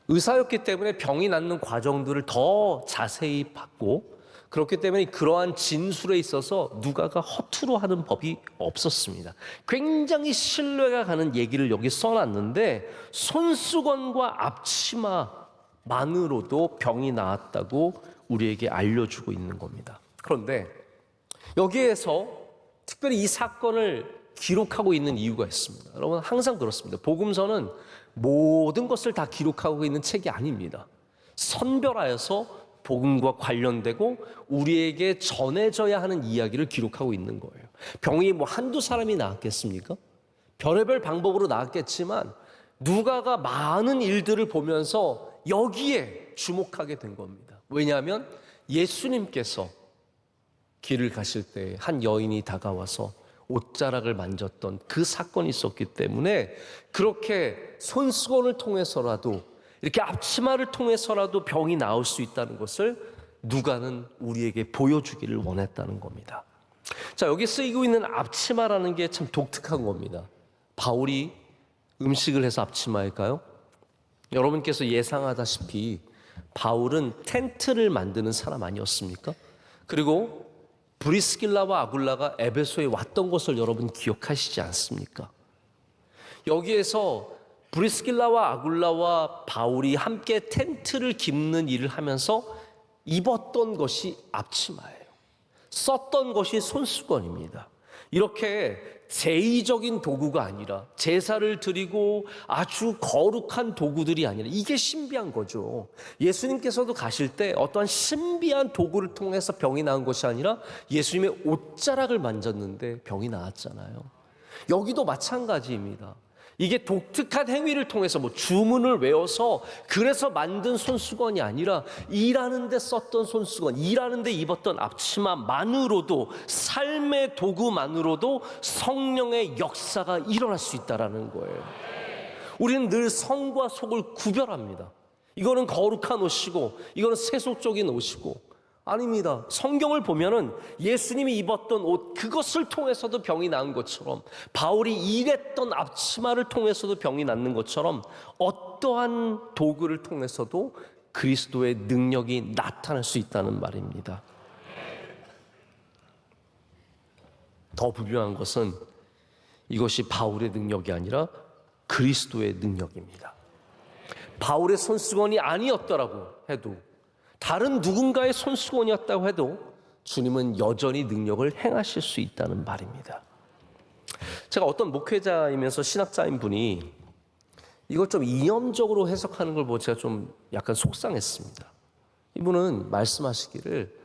의사였기 때문에 병이 낫는 과정들을 더 자세히 봤고 그렇기 때문에 그러한 진술에 있어서 누가가 허투루 하는 법이 없었습니다. 굉장히 신뢰가 가는 얘기를 여기 써놨는데 손수건과 앞치마만으로도 병이 나았다고 우리에게 알려주고 있는 겁니다. 그런데 여기에서 특별히 이 사건을 기록하고 있는 이유가 있습니다. 여러분 항상 그렇습니다. 복음서는 모든 것을 다 기록하고 있는 책이 아닙니다. 선별하여서 복음과 관련되고 우리에게 전해져야 하는 이야기를 기록하고 있는 거예요. 병이 한두 사람이 나았겠습니까? 별의별 방법으로 나았겠지만 누가가 많은 일들을 보면서 여기에 주목하게 된 겁니다. 왜냐하면 예수님께서 길을 가실 때 한 여인이 다가와서 옷자락을 만졌던 그 사건이 있었기 때문에 그렇게 손수건을 통해서라도 이렇게 앞치마를 통해서라도 병이 나을 수 있다는 것을 누가는 우리에게 보여주기를 원했다는 겁니다. 자, 여기 쓰이고 있는 앞치마라는 게 참 독특한 겁니다. 바울이 음식을 해서 앞치마일까요? 여러분께서 예상하다시피 바울은 텐트를 만드는 사람 아니었습니까? 그리고 브리스길라와 아굴라가 에베소에 왔던 것을 여러분 기억하시지 않습니까? 여기에서 브리스길라와 아굴라와 바울이 함께 텐트를 깁는 일을 하면서 입었던 것이 앞치마예요. 썼던 것이 손수건입니다. 이렇게 제의적인 도구가 아니라 제사를 드리고 아주 거룩한 도구들이 아니라 이게 신비한 거죠. 예수님께서도 가실 때 어떠한 신비한 도구를 통해서 병이 나은 것이 아니라 예수님의 옷자락을 만졌는데 병이 나았잖아요. 여기도 마찬가지입니다. 이게 독특한 행위를 통해서 주문을 외워서 그래서 만든 손수건이 아니라 일하는 데 썼던 손수건, 일하는 데 입었던 앞치마만으로도, 삶의 도구만으로도 성령의 역사가 일어날 수 있다는 거예요. 우리는 늘 성과 속을 구별합니다. 이거는 거룩한 옷이고 이거는 세속적인 옷이고. 아닙니다. 성경을 보면은 예수님이 입었던 옷, 그것을 통해서도 병이 나은 것처럼, 바울이 일했던 앞치마를 통해서도 병이 낫는 것처럼 어떠한 도구를 통해서도 그리스도의 능력이 나타날 수 있다는 말입니다. 더 분명한 것은 이것이 바울의 능력이 아니라 그리스도의 능력입니다. 바울의 손수건이 아니었더라고 해도, 다른 누군가의 손수건이었다고 해도 주님은 여전히 능력을 행하실 수 있다는 말입니다. 제가 어떤 목회자이면서 신학자인 분이 이걸 좀 이념적으로 해석하는 걸 보고 제가 좀 약간 속상했습니다. 이분은 말씀하시기를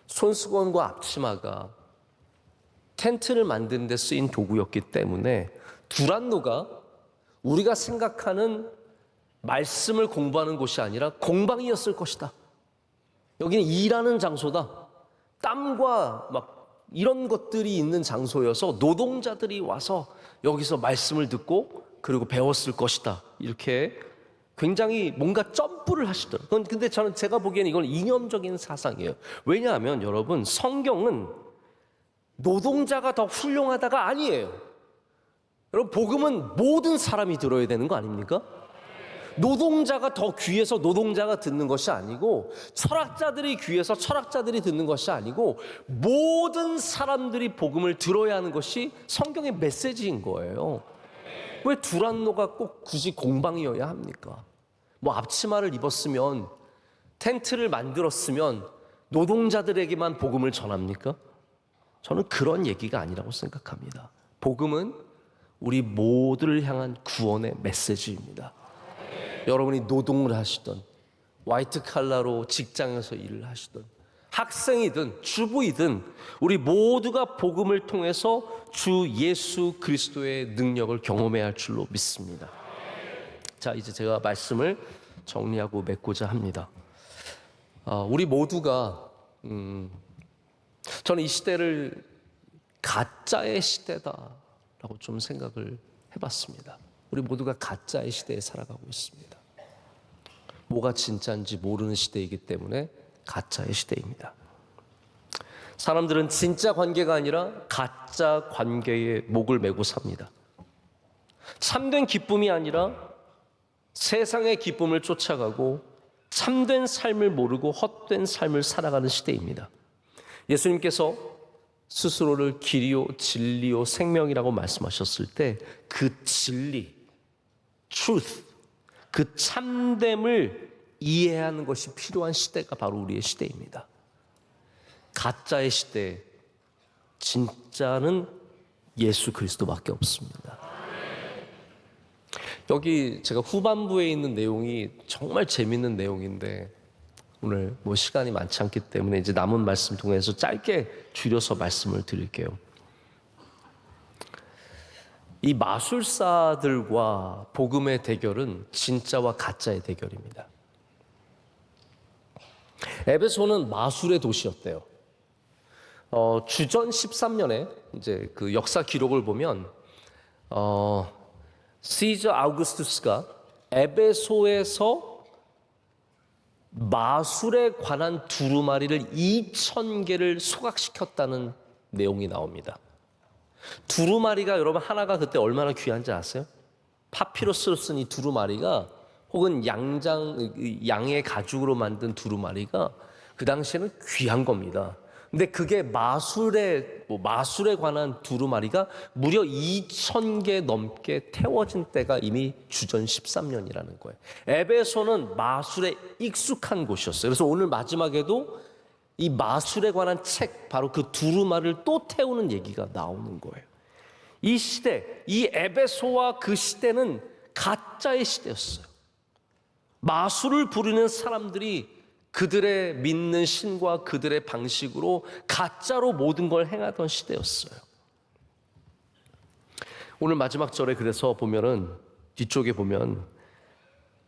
손수건과 앞치마가 텐트를 만드는 데 쓰인 도구였기 때문에 두란노가 우리가 생각하는 말씀을 공부하는 곳이 아니라 공방이었을 것이다. 여기는 일하는 장소다. 땀과 막 이런 것들이 있는 장소여서 노동자들이 와서 여기서 말씀을 듣고 그리고 배웠을 것이다. 이렇게 굉장히 뭔가 점프를 하시더라고요. 근데 제가 보기에는 이건 이념적인 사상이에요. 왜냐하면 여러분, 성경은 노동자가 더 훌륭하다가 아니에요. 여러분, 복음은 모든 사람이 들어야 되는 거 아닙니까? 노동자가 더 귀해서 노동자가 듣는 것이 아니고, 철학자들이 귀해서 철학자들이 듣는 것이 아니고, 모든 사람들이 복음을 들어야 하는 것이 성경의 메시지인 거예요. 왜 두란노가 꼭 굳이 공방이어야 합니까? 앞치마를 입었으면, 텐트를 만들었으면 노동자들에게만 복음을 전합니까? 저는 그런 얘기가 아니라고 생각합니다. 복음은 우리 모두를 향한 구원의 메시지입니다. 여러분이 노동을 하시던, 화이트 칼라로 직장에서 일을 하시던, 학생이든 주부이든 우리 모두가 복음을 통해서 주 예수 그리스도의 능력을 경험해야 할 줄로 믿습니다. 자, 이제 제가 말씀을 정리하고 맺고자 합니다. 우리 모두가 저는 이 시대를 가짜의 시대다라고 좀 생각을 해봤습니다. 우리 모두가 가짜의 시대에 살아가고 있습니다. 뭐가 진짜인지 모르는 시대이기 때문에 가짜의 시대입니다. 사람들은 진짜 관계가 아니라 가짜 관계에 목을 메고 삽니다. 참된 기쁨이 아니라 세상의 기쁨을 쫓아가고 참된 삶을 모르고 헛된 삶을 살아가는 시대입니다. 예수님께서 스스로를 길이요 진리요 생명이라고 말씀하셨을 때 그 진리, truth, 그 참됨을 이해하는 것이 필요한 시대가 바로 우리의 시대입니다. 가짜의 시대, 진짜는 예수 그리스도밖에 없습니다. 여기 제가 후반부에 있는 내용이 정말 재밌는 내용인데 오늘 시간이 많지 않기 때문에 이제 남은 말씀 통해서 짧게 줄여서 말씀을 드릴게요. 이 마술사들과 복음의 대결은 진짜와 가짜의 대결입니다. 에베소는 마술의 도시였대요. 주전 13년에 이제 그 역사 기록을 보면 시저 아우구스투스가 에베소에서 마술에 관한 두루마리를 2,000개를 소각시켰다는 내용이 나옵니다. 두루마리가 여러분 하나가 그때 얼마나 귀한지 아세요? 파피루스로 쓴 이 두루마리가 혹은 양의 가죽으로 만든 두루마리가 그 당시에는 귀한 겁니다. 근데 그게 마술에 관한 두루마리가 무려 2,000개 넘게 태워진 때가 이미 주전 13년이라는 거예요. 에베소는 마술에 익숙한 곳이었어요. 그래서 오늘 마지막에도 이 마술에 관한 책, 바로 그 두루마리를 또 태우는 얘기가 나오는 거예요. 이 시대, 이 에베소와 그 시대는 가짜의 시대였어요. 마술을 부리는 사람들이 그들의 믿는 신과 그들의 방식으로 가짜로 모든 걸 행하던 시대였어요. 오늘 마지막 절에 그래서 보면은 뒤쪽에 보면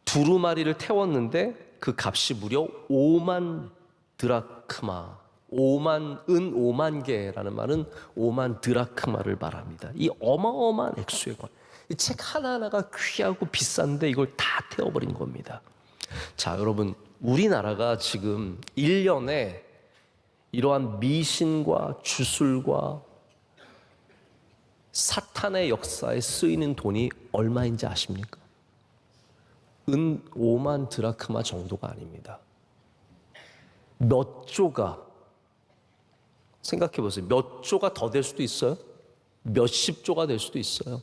두루마리를 태웠는데 그 값이 무려 5만 드라크마, 5만 개라는 말은 5만 드라크마를 말합니다. 이 어마어마한 액수의 권. 이 책 하나하나가 귀하고 비싼데 이걸 다 태워버린 겁니다. 자, 여러분, 우리나라가 지금 1년에 이러한 미신과 주술과 사탄의 역사에 쓰이는 돈이 얼마인지 아십니까? 은 5만 드라크마 정도가 아닙니다. 몇 조가, 생각해 보세요. 몇 조가 더 될 수도 있어요. 몇십 조가 될 수도 있어요.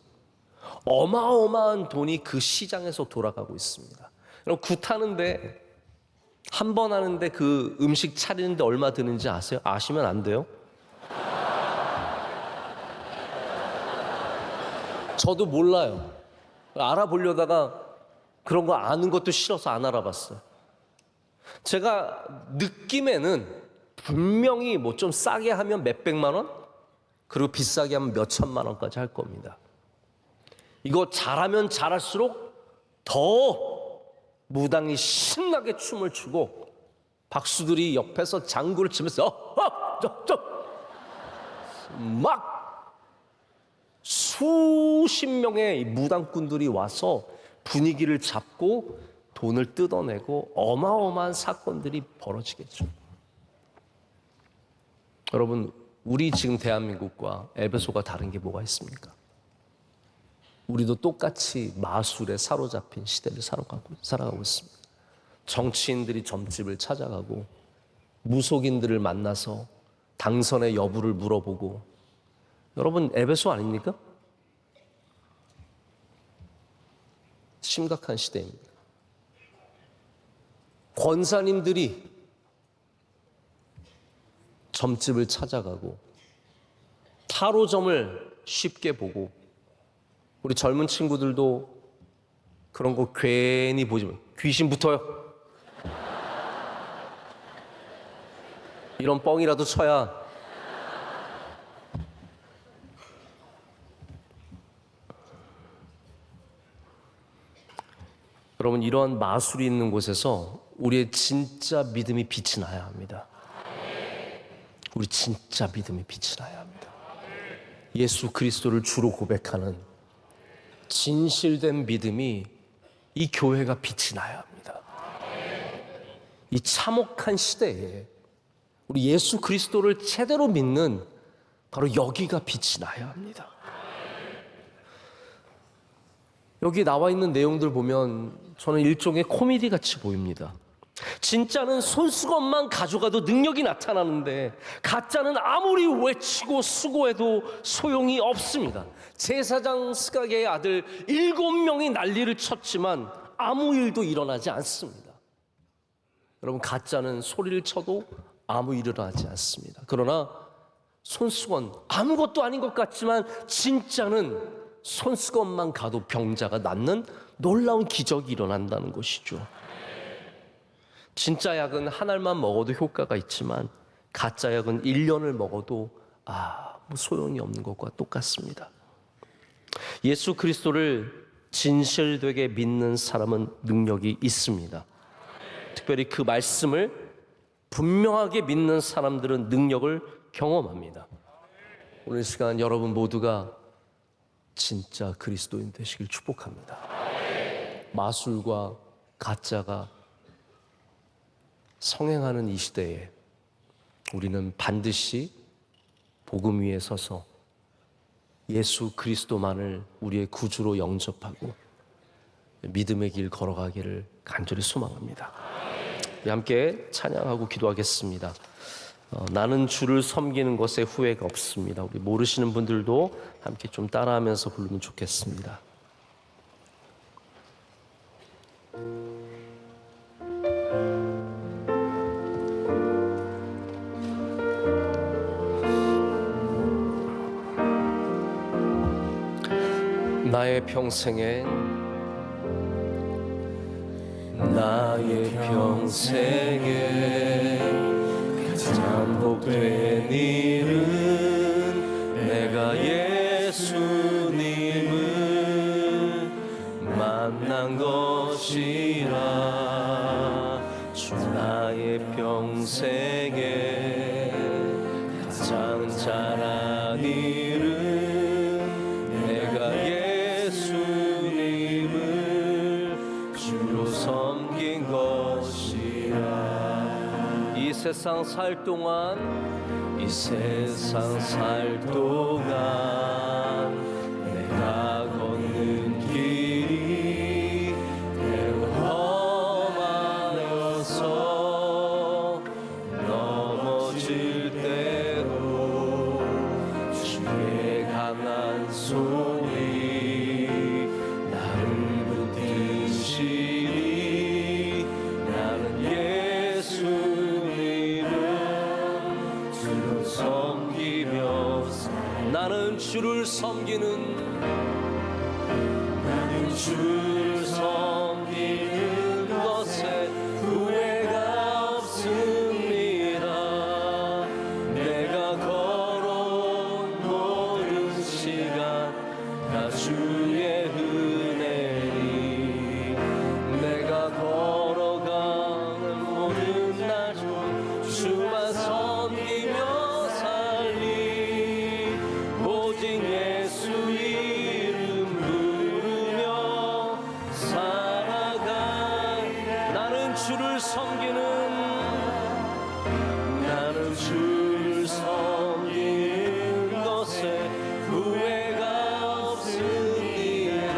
어마어마한 돈이 그 시장에서 돌아가고 있습니다. 그럼 굿하는데 한 번 하는데 그 음식 차리는데 얼마 드는지 아세요? 아시면 안 돼요? 저도 몰라요. 알아보려다가 그런 거 아는 것도 싫어서 안 알아봤어요. 제가 느낌에는 분명히 뭐 좀 싸게 하면 몇백만 원, 그리고 비싸게 하면 몇천만 원까지 할 겁니다. 이거 잘하면 잘할수록 더 무당이 신나게 춤을 추고 박수들이 옆에서 장구를 치면서 막 수십 명의 무당꾼들이 와서 분위기를 잡고 돈을 뜯어내고 어마어마한 사건들이 벌어지겠죠. 여러분, 우리 지금 대한민국과 에베소가 다른 게 뭐가 있습니까? 우리도 똑같이 마술에 사로잡힌 시대를 살아가고 있습니다. 정치인들이 점집을 찾아가고 무속인들을 만나서 당선의 여부를 물어보고, 여러분, 에베소 아닙니까? 심각한 시대입니다. 권사님들이 점집을 찾아가고 타로점을 쉽게 보고, 우리 젊은 친구들도 그런 거 괜히 보지만 귀신 붙어요. 이런 뻥이라도 쳐야. 여러분, 이러한 마술이 있는 곳에서 우리의 진짜 믿음이 빛이 나야 합니다. 우리 진짜 믿음이 빛이 나야 합니다. 예수 그리스도를 주로 고백하는 진실된 믿음이, 이 교회가 빛이 나야 합니다. 이 참혹한 시대에 우리 예수 그리스도를 제대로 믿는 바로 여기가 빛이 나야 합니다. 여기 나와 있는 내용들 보면 저는 일종의 코미디 같이 보입니다. 진짜는 손수건만 가져가도 능력이 나타나는데 가짜는 아무리 외치고 수고해도 소용이 없습니다. 제사장 스가랴의 아들 7명이 난리를 쳤지만 아무 일도 일어나지 않습니다. 여러분, 가짜는 소리를 쳐도 아무 일이 일어나지 않습니다. 그러나 손수건, 아무것도 아닌 것 같지만 진짜는 손수건만 가도 병자가 낫는 놀라운 기적이 일어난다는 것이죠. 진짜 약은 한 알만 먹어도 효과가 있지만 가짜 약은 1년을 먹어도 뭐 소용이 없는 것과 똑같습니다. 예수 그리스도를 진실되게 믿는 사람은 능력이 있습니다. 특별히 그 말씀을 분명하게 믿는 사람들은 능력을 경험합니다. 오늘 시간 여러분 모두가 진짜 그리스도인 되시길 축복합니다. 마술과 가짜가 성행하는 이 시대에 우리는 반드시 복음 위에 서서 예수 그리스도만을 우리의 구주로 영접하고 믿음의 길 걸어가기를 간절히 소망합니다. 우리 함께 찬양하고 기도하겠습니다. 나는 주를 섬기는 것에 후회가 없습니다. 우리 모르시는 분들도 함께 좀 따라하면서 부르면 좋겠습니다. 나의 평생에 가장 복된 일은 내가 예수님을 만난 것이라. 주 나의 평생에 가장 잘한 일은 내가 예수님을 주로 섬긴 것이라. 이 세상 살 동안 내가 걷는 길이 때로 험하여서 넘어질 때도 주의 강한 손이 나를 붙드시니 나는 예수님을 주로 섬기며 나는 주를 섬기는 것에 후회가 없습니다. 내가 걸어온 모든 시간 다 주의 은혜니 내가 걸어가는 모든 날 주만 섬기며 살리. 오직 예수 이름 부르며 살아가리. 나는 주를 섬기는 것에 후회가 없습니다.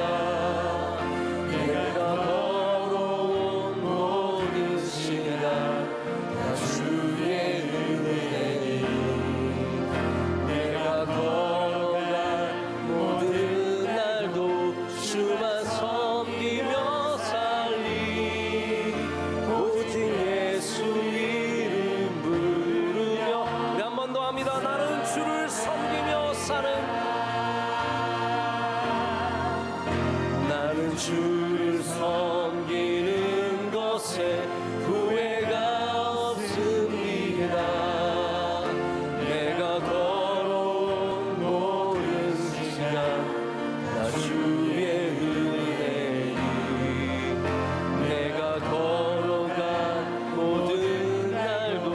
내가 걸어온 모든 시간 다 주의 은혜니 내가 걸어간 모든 날도 주만 섬기며 살리. 오직 예수 이름 부르며 우리 한 번 더 합니다. 나는 주를 섬기며 사는 나는 주를 섬기는 것에 후회가 없습니다. 내가 걸어온 모든 시간 다 주의 은혜니 내가 걸어간 모든 날도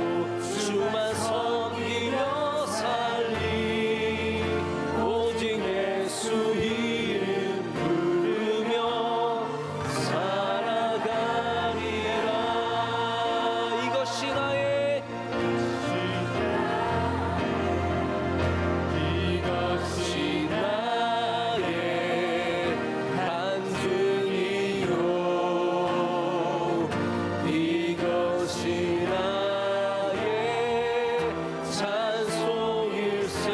주만 섬기며 살리. 오직 예수 이름 부르며 살아가리라. 이것이 나의 간증이요 이것이 나의 찬송일세.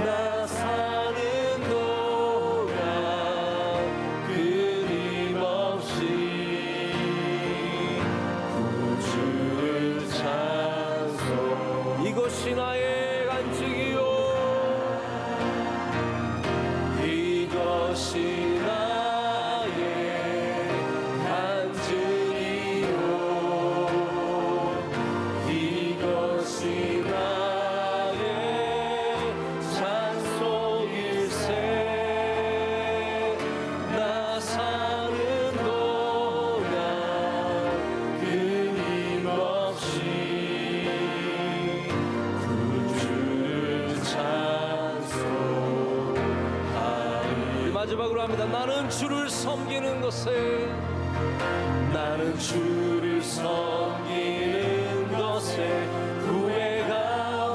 나 사는 동안 끊임없이 구주를 찬송. 이것이 나의 간증이요 이것이 나의 간증이요 이것이 나의 찬송일세. 나 사는 동안 끊임없이 구주를 찬송하리. 마지막으로 합니다. 나는 주를 섬기는 것에 후회가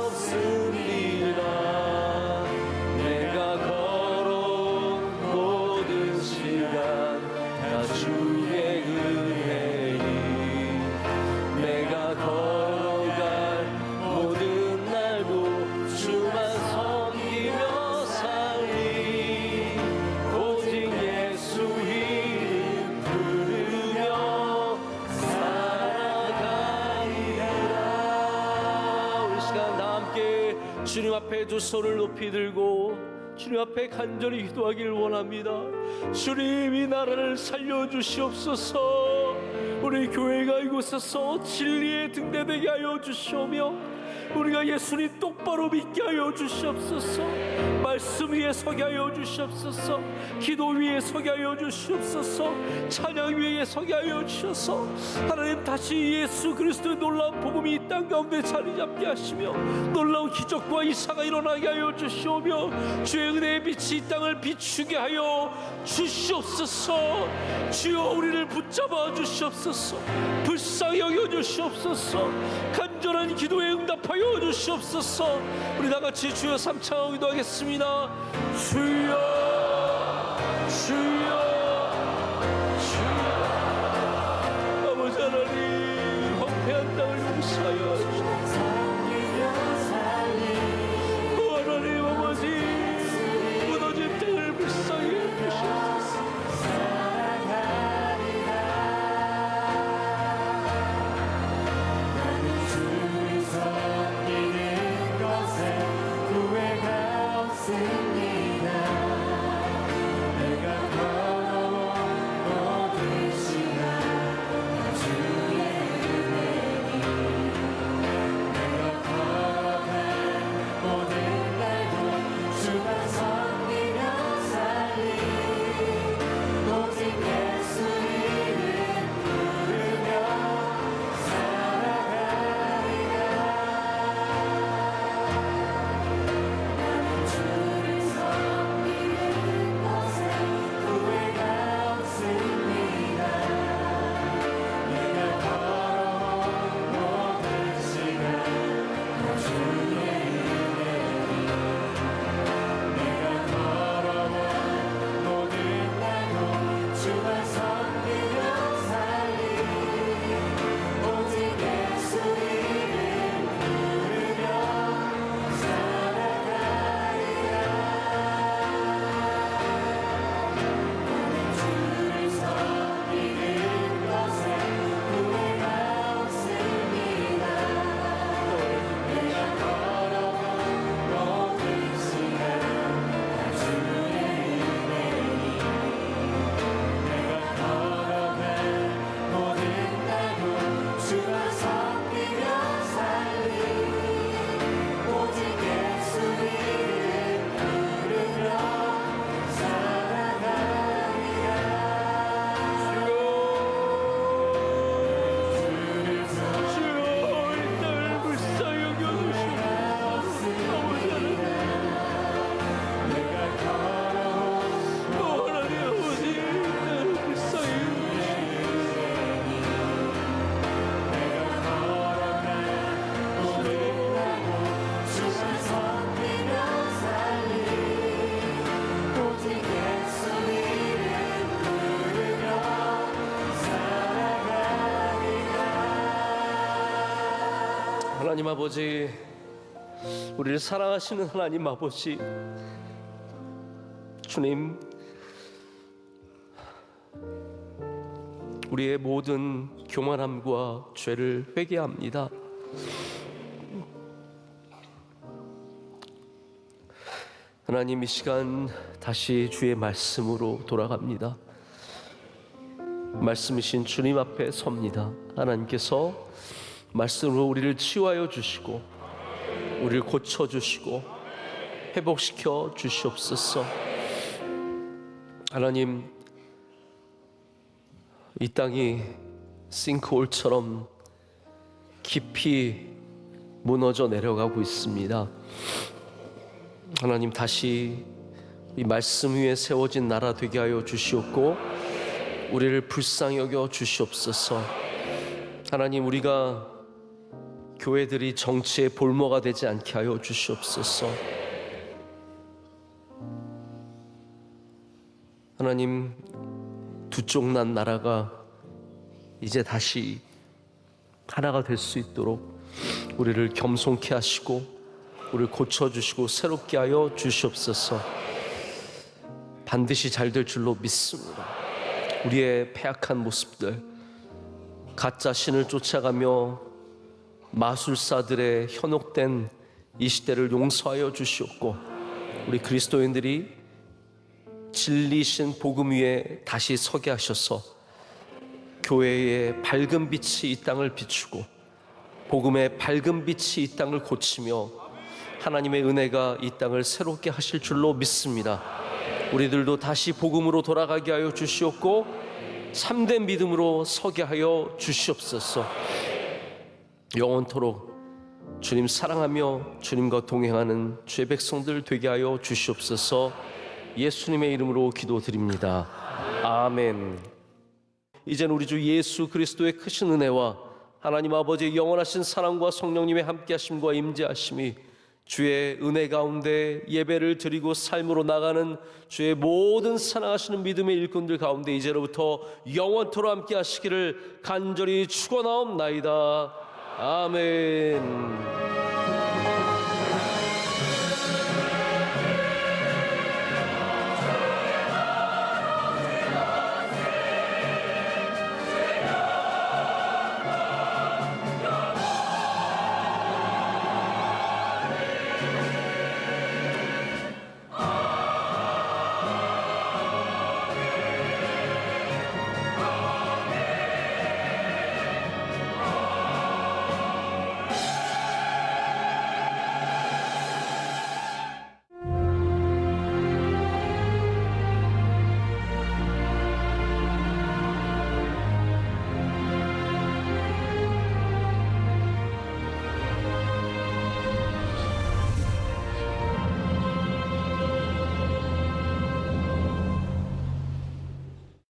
주님 앞에 두 손을 높이 들고 주님 앞에 간절히 기도하길 원합니다. 주님, 이 나라를 살려주시옵소서. 우리 교회가 이곳에서 진리에 등대되게 하여 주시오며 우리가 예수님 똑바로 믿게 하여 주시옵소서. 말씀 위에 서게 하여 주시옵소서. 기도 위에 서게 하여 주시옵소서. 찬양 위에 서게 하여 주셔서 하나님, 다시 예수 그리스도의 놀라운 복음이 이 땅 가운데 자리 잡게 하시며 놀라운 기적과 이사가 일어나게 하여 주시오며 주의 은혜의 빛이 이 땅을 비추게 하여 주시옵소서. 주여, 우리를 붙잡아 주시옵소서. 불쌍히 여겨 주시옵소서. 간절한 기도에 응답하여 주시옵소서. 우리 다같이 주여 삼창하고 기도하겠습니다. 주여, 주여, 주여. 아버지 하나님, 황폐한 땅을 용서하여 주시옵소서. 하나님 아버지, 무너진 땅을 불쌍히 여기시옵소서. 하나님 아버지, 우리를 사랑하시는 하나님 아버지, 주님, 우리의 모든 교만함과 죄를 회개합니다. 하나님, 이 시간 다시 주의 말씀으로 돌아갑니다. 말씀이신 주님 앞에 섭니다. 하나님께서 말씀으로 우리를 치유하여 주시고 우리를 고쳐주시고 회복시켜 주시옵소서. 하나님, 이 땅이 싱크홀처럼 깊이 무너져 내려가고 있습니다. 하나님, 다시 이 말씀 위에 세워진 나라 되게 하여 주시옵고 우리를 불쌍히 여겨 주시옵소서. 하나님, 우리가 교회들이 정치의 볼모가 되지 않게 하여 주시옵소서. 하나님, 두 쪽 난 나라가 이제 다시 하나가 될 수 있도록 우리를 겸손케 하시고 우리를 고쳐주시고 새롭게 하여 주시옵소서. 반드시 잘 될 줄로 믿습니다. 우리의 패악한 모습들, 가짜 신을 쫓아가며 마술사들의 현혹된 이 시대를 용서하여 주시옵고 우리 그리스도인들이 진리신 복음 위에 다시 서게 하셔서 교회의 밝은 빛이 이 땅을 비추고 복음의 밝은 빛이 이 땅을 고치며 하나님의 은혜가 이 땅을 새롭게 하실 줄로 믿습니다. 우리들도 다시 복음으로 돌아가게 하여 주시옵고 참된 믿음으로 서게 하여 주시옵소서. 영원토록 주님 사랑하며 주님과 동행하는 주의 백성들 되게 하여 주시옵소서. 예수님의 이름으로 기도드립니다. 아멘. 이제는 우리 주 예수 그리스도의 크신 은혜와 하나님 아버지의 영원하신 사랑과 성령님의 함께하심과 임재하심이 주의 은혜 가운데 예배를 드리고 삶으로 나가는 주의 모든 사랑하시는 믿음의 일꾼들 가운데 이제로부터 영원토록 함께하시기를 간절히 축원하옵나이다. 아멘.